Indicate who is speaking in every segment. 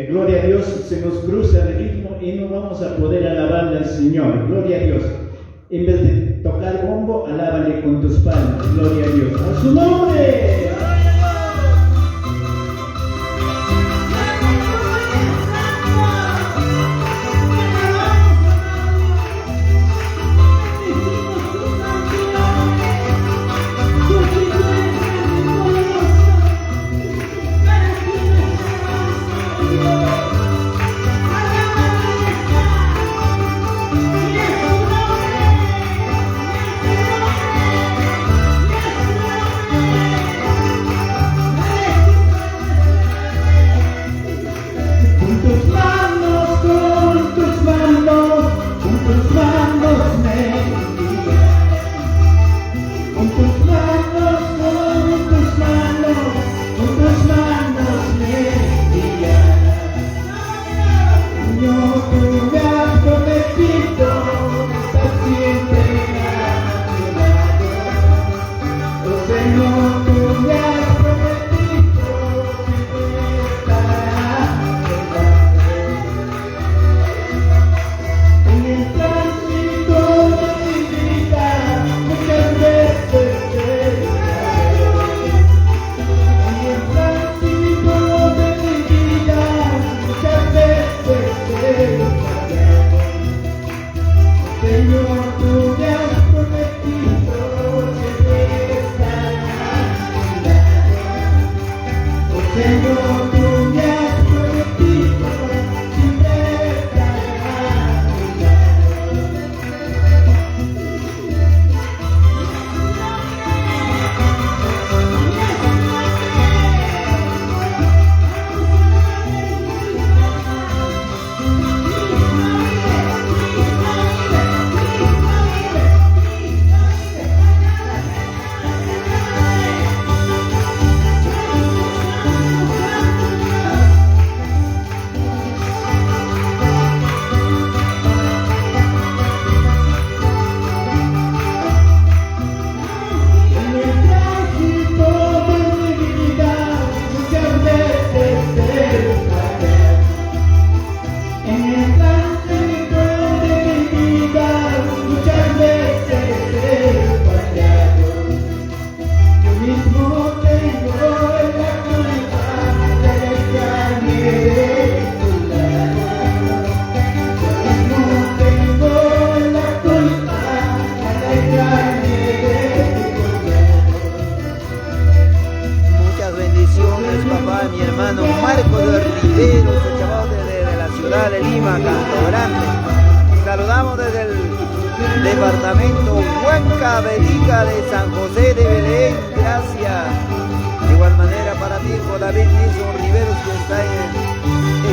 Speaker 1: Gloria a Dios, se nos cruza el ritmo y no vamos a poder alabarle al Señor. Gloria a Dios. En vez de tocar bombo, alábale con tus palmas. Gloria a Dios. ¡A su nombre!
Speaker 2: de Lima, Canto Grande. Saludamos desde el departamento Huancavelica de San José de Belén. Gracias. De igual manera para ti, David Nilson Riveros, que está en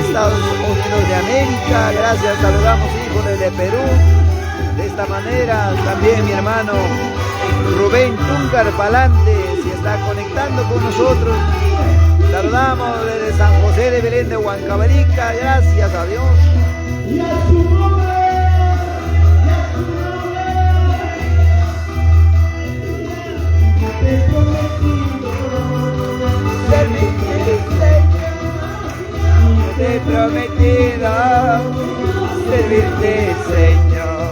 Speaker 2: Estados Unidos de América. Gracias. Saludamos, hijo, desde Perú. De esta manera también mi hermano Rubén Túncar Palante se está conectando con nosotros. Saludamos desde San José de Belén de Huancavelica. Gracias a Dios. Te he prometido servirte, Señor.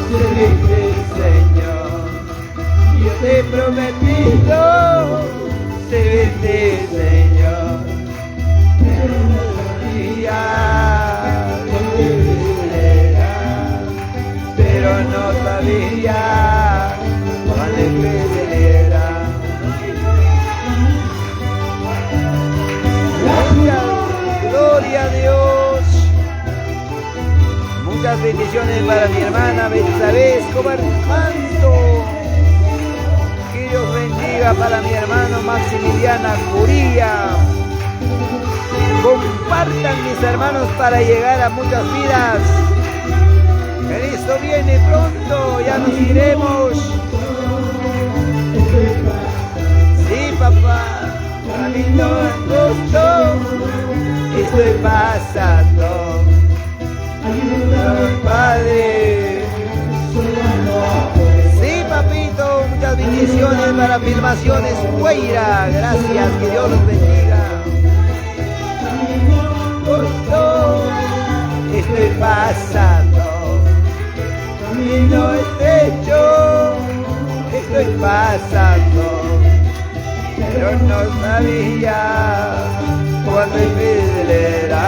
Speaker 2: Servirte, Señor. Yo te he prometido servirte, Señor. Pero no sabía cuál era. Gracias, gloria a Dios. Muchas bendiciones para mi hermana Betsabe Escobar Manto. Que Dios bendiga para mi hermano Maximiliana Curía. Compartan, mis hermanos, para llegar a muchas vidas. Cristo viene pronto, ya nos iremos. Sí, papá, camino angosto, estoy pasando. Ayúdame, Padre. Sí, papito, muchas bendiciones para Filmaciones Huayra. Gracias, que Dios los bendiga. Estoy pasando, camino estrecho, estoy pasando, pero no sabía cuándo empezará,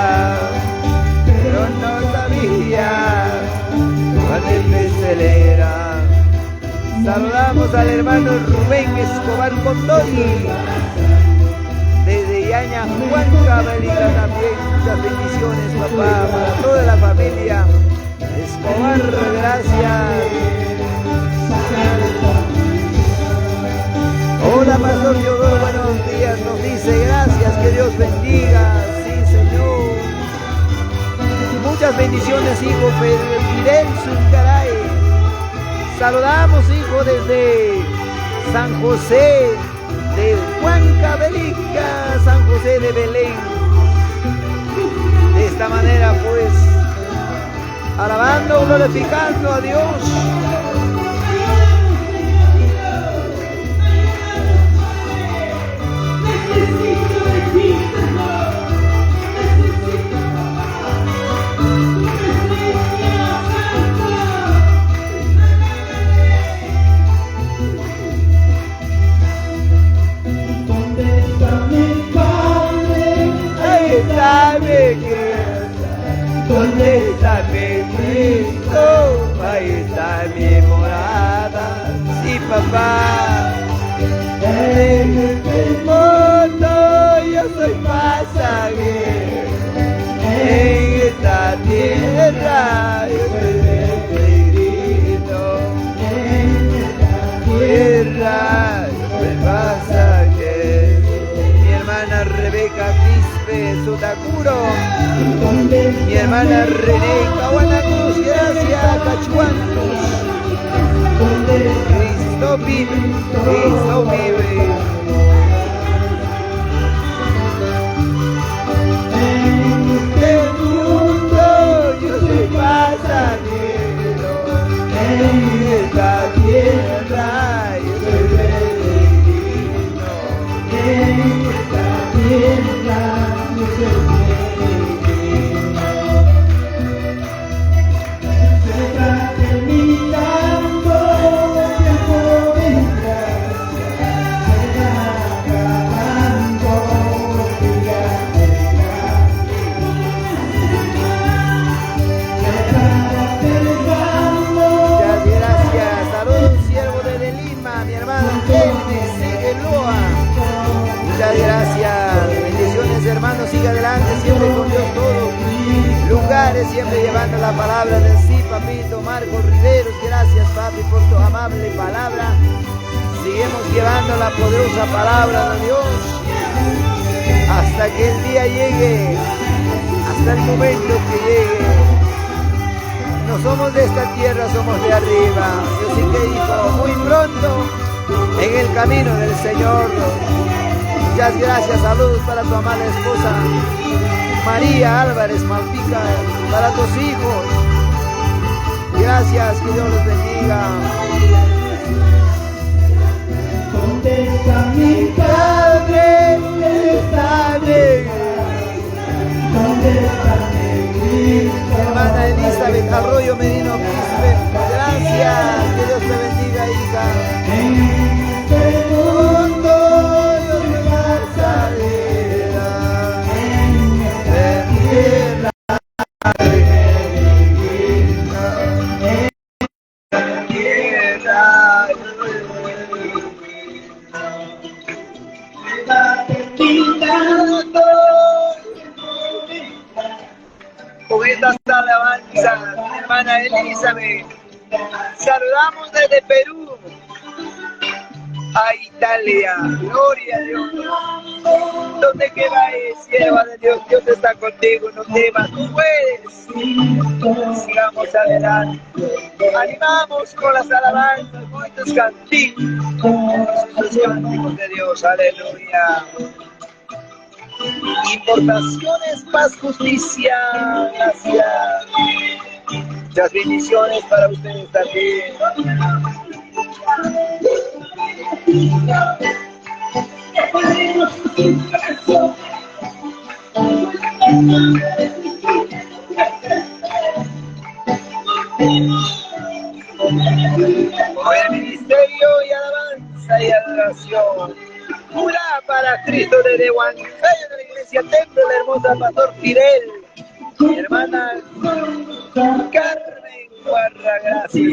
Speaker 2: pero no sabía cuándo empezará. Saludamos al hermano Rubén Escobar Condori. Desde Yaña, Huancavelica también, muchas bendiciones, papá, para toda la familia Escobar, gracias. Hola, Pastor Teodoro, buenos días, nos dice gracias, que Dios bendiga, sí, Señor. Muchas bendiciones, hijo, Fidel Zulcaray. Saludamos, hijo, desde San José de Huancavelica, San José de Belén. De esta manera, pues, alabando, glorificando a Dios. ¿Dónde está mi Cristo? Ahí está mi morada. Sí, papá. En el mundo yo soy pasajero. En esta tierra yo soy peregrino. En esta tierra yo soy pasajero. Mi hermana Rebeca Quispe Sutacuro. Mi hermana René Cahuanacus, gracias, Cachuancos. Cristo vive, Cristo vive. En este mundo yo soy pasajero. En esta tierra yo soy peregrino. En esta tierra yo soy peregrino. Padre, siempre llevando la palabra de sí, papito. Marcos Riveros, gracias, papi, por tu amable palabra. Seguimos llevando la poderosa palabra de Dios hasta que el día llegue, hasta el momento que llegue. No somos de esta tierra, somos de arriba. Yo sí que dijo, muy pronto en el camino del Señor. Muchas gracias, saludos para tu amada esposa María Álvarez Malpica, para tus hijos. Gracias, que Dios los bendiga.
Speaker 1: Contesta mi Padre, está bien. Contéstame, Cristo.
Speaker 2: Hermana Elizabeth Arroyo Medino Quispe, gracias, que Dios te bendiga, hija.
Speaker 1: En este mundo no me vas a
Speaker 2: con estas alabanzas, hermana Elizabeth, saludamos desde Perú a Italia. Gloria a Dios. Donde queda sierva de Dios, Dios está contigo, no temas, tú puedes. Sigamos adelante. Animamos con las alabanzas, con estos cánticos de Dios. Aleluya. Importaciones, paz, justicia, gracias. Muchas bendiciones para ustedes también. Por el ministerio y alabanza y adoración. Pura para Cristo desde Huancayo, de la iglesia Templo, la hermosa pastor Fidel, mi hermana Carmen Guarra, gracias.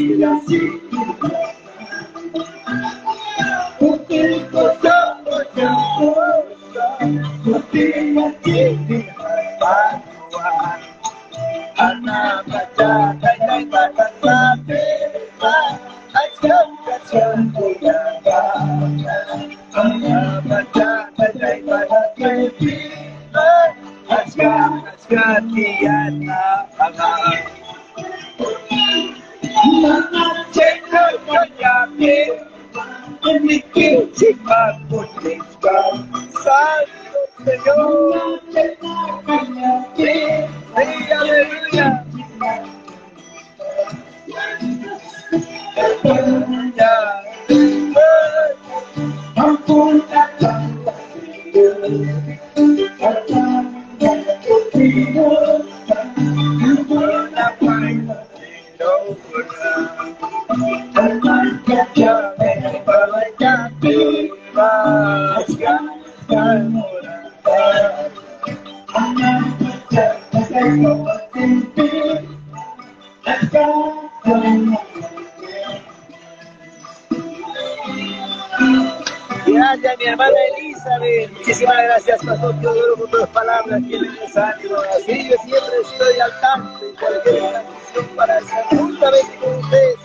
Speaker 2: Gracias, mi hermana Elizabeth. Muchísimas gracias, Pastor Teodoro, por tus palabras que me ánimo. Así yo siempre estoy al tanto de cualquier transmisión para estar juntamente con ustedes.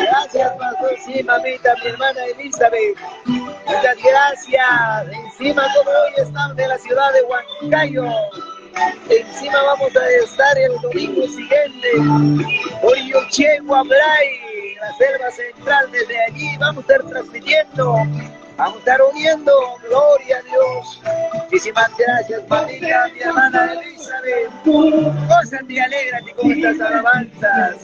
Speaker 2: Gracias, Pastor. Sí, mamita, mi hermana Elizabeth. Muchas gracias. Encima, como hoy estamos en la ciudad de Huancayo. Encima vamos a estar el domingo siguiente. Hoy yo llego a Bray, la selva central. Desde allí vamos a estar transmitiendo. Vamos a estar uniendo, gloria a Dios. Muchísimas gracias, familia, mi hermana Elizabeth. Gózate y alégrate con estas alabanzas.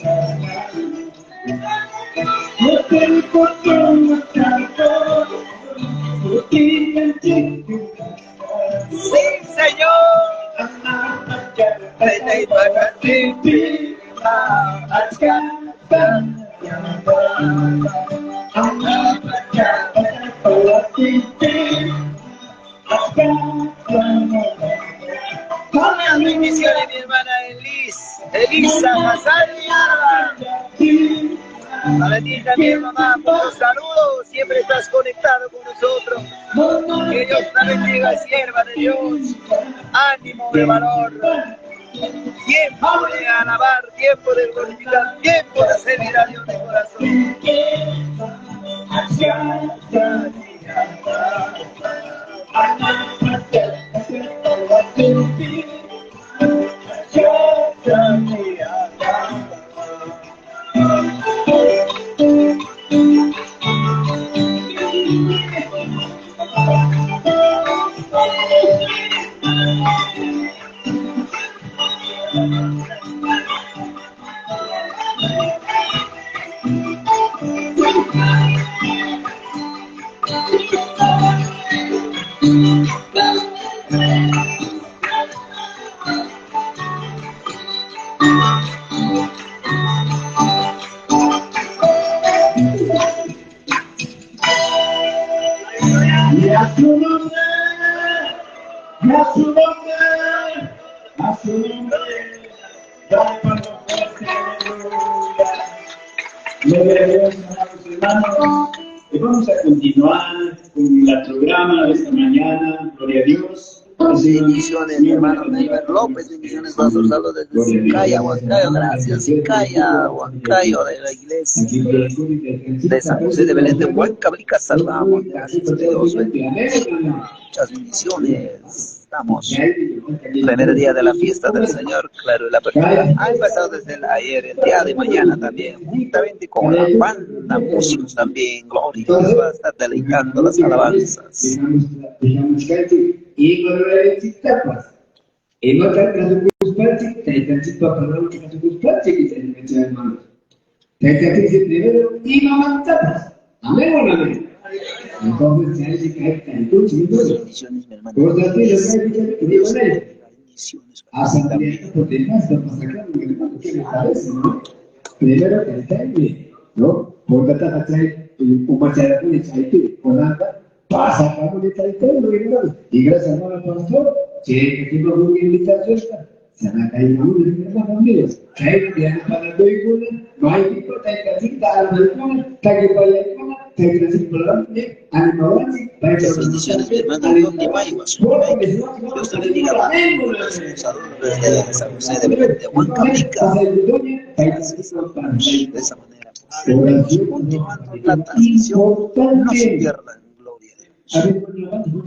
Speaker 2: Sí, Señor. Buenas bendiciones, mi hermana Elisa Mazaria. Para ti también, mamá, muchos saludos. Siempre estás conectado con nosotros. Que Dios te bendiga, sierva de Dios. Ánimo de valor. Tiempo de alabar, tiempo de glorificar, tiempo de servir a Dios de corazón.
Speaker 1: Y a su nombre, y a su nombre, a su nombre, dale palmas fuertes, aleluya. Gloria a Dios, amados hermanos. Y vamos a continuar con el programa de esta mañana. Gloria a Dios.
Speaker 2: Bendiciones, hermano Neyber López, bendiciones para sus saludos desde Sincaya, Huancayo, gracias, Sincaya, Huancayo de la iglesia de San José de Belén de Huancablica, saludamos, gracias, Dios bendiga, muchas bendiciones. Estamos primer día de la fiesta del Señor, claro, la apertura ha empezado desde ayer, el día de mañana también, juntamente con la banda, músicos también, gloria, va a estar deleitando las alabanzas.
Speaker 1: Y cuando le tapas, y no te caso con pláticos, te caso con pláticos, que te metes hermanos. Te caso primero y no tapas. Amén o no amén. Entonces, si hay que caer tanto,
Speaker 2: Bendiciones, mi hermano.
Speaker 1: pues así lo que digo en él.
Speaker 2: Bendiciones.
Speaker 1: Asamblea, porque más para sacar un hermano que me parece, ¿no? Primero que el ¿no? Porque te hace un machado de chaite, con nada. Pasa acá con esta historia, y gracias al pastor, que tengo una invitación, se me ha caído uno de las familias, que hay que ir para el vehículo, no hay tipo de casita al vehículo, que hay que vaya que hay que decir por la mente, animadores, para que
Speaker 2: bendiciones, mi hermano, ¿dónde va? Dios te bendiga, un saludo desde San José de Belén de Huancablica. De esa manera, pues, continuando la transmisión, no se pierdan, gloria a Dios.